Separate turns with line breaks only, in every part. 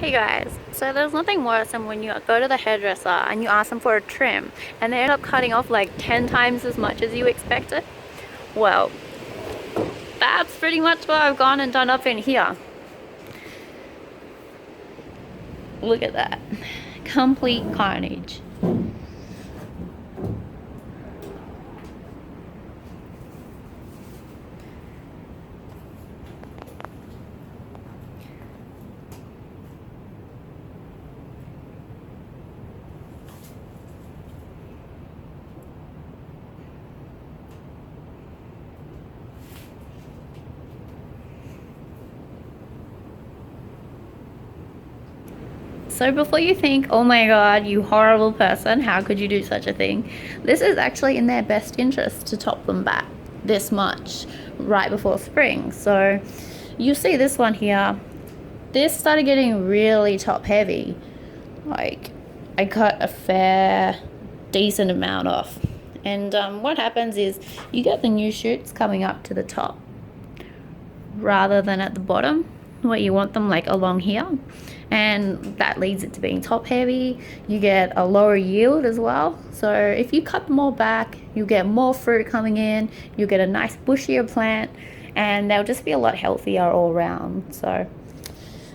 Hey guys, so there's nothing worse than when you go to the hairdresser and you ask them for a trim and they end up cutting off like 10 times as much as you expected. Well, that's pretty much what I've gone and done up in here. Look at that. Complete carnage. So before you think, oh my god, you horrible person, how could you do such a thing? This is actually in their best interest to top them back this much right before spring. So you see this one here, this started getting really top heavy. Like, I cut a fair decent amount off. And what happens is you get the new shoots coming up to the top rather than at the bottom where you want them, like along here, and that leads it to being top heavy. You get a lower yield as well. So if you cut more back, you get more fruit coming in, you get a nice bushier plant, and they'll just be a lot healthier all around. So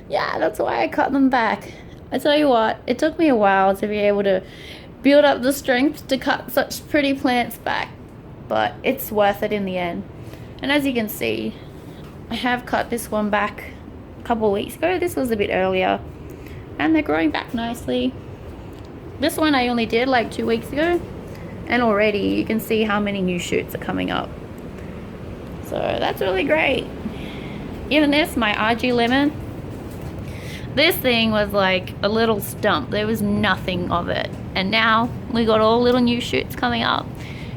yeah, that's why I cut them back. I tell you what, it took me a while to be able to build up the strength to cut such pretty plants back, but it's worth it in the end. And as you can see, I have cut this one back a couple of weeks ago. This was a bit earlier, and they're growing back nicely. This one I only did like 2 weeks ago, and already you can see how many new shoots are coming up. So that's really great. Even this, my RG lemon, this thing was like a little stump. There was nothing of it, and now we got all little new shoots coming up,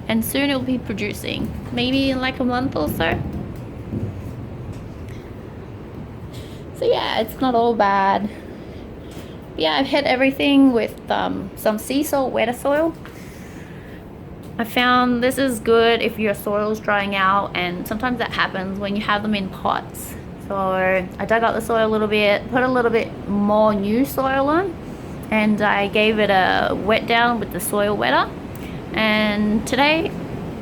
and soon it'll be producing, maybe in like a month or so. So yeah, it's not all bad. But yeah, I've hit everything with some sea salt wetter soil. I found this is good if your soil's drying out, and sometimes that happens when you have them in pots. So I dug up the soil a little bit, put a little bit more new soil on, and I gave it a wet down with the soil wetter. And today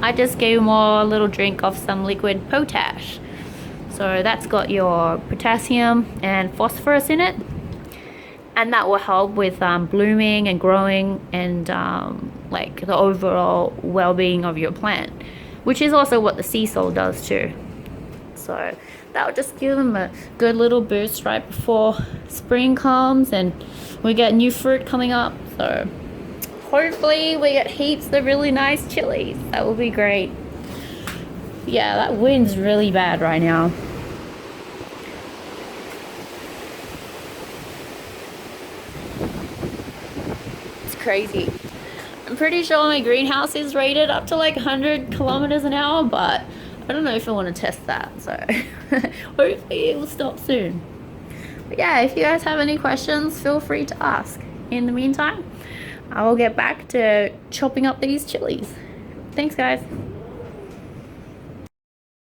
I just gave more a little drink of some liquid potash. So that's got your potassium and phosphorus in it, and that will help with blooming and growing and like the overall well-being of your plant, which is also what the sea salt does too. So that will just give them a good little boost right before spring comes and we get new fruit coming up. So hopefully we get heaps of really nice chilies. That will be great. Yeah, that wind's really bad right now. It's crazy. I'm pretty sure my greenhouse is rated up to like 100 kilometers an hour, but I don't know if I want to test that, so hopefully it will stop soon. But yeah, if you guys have any questions, feel free to ask. In the meantime, I will get back to chopping up these chilies. Thanks guys.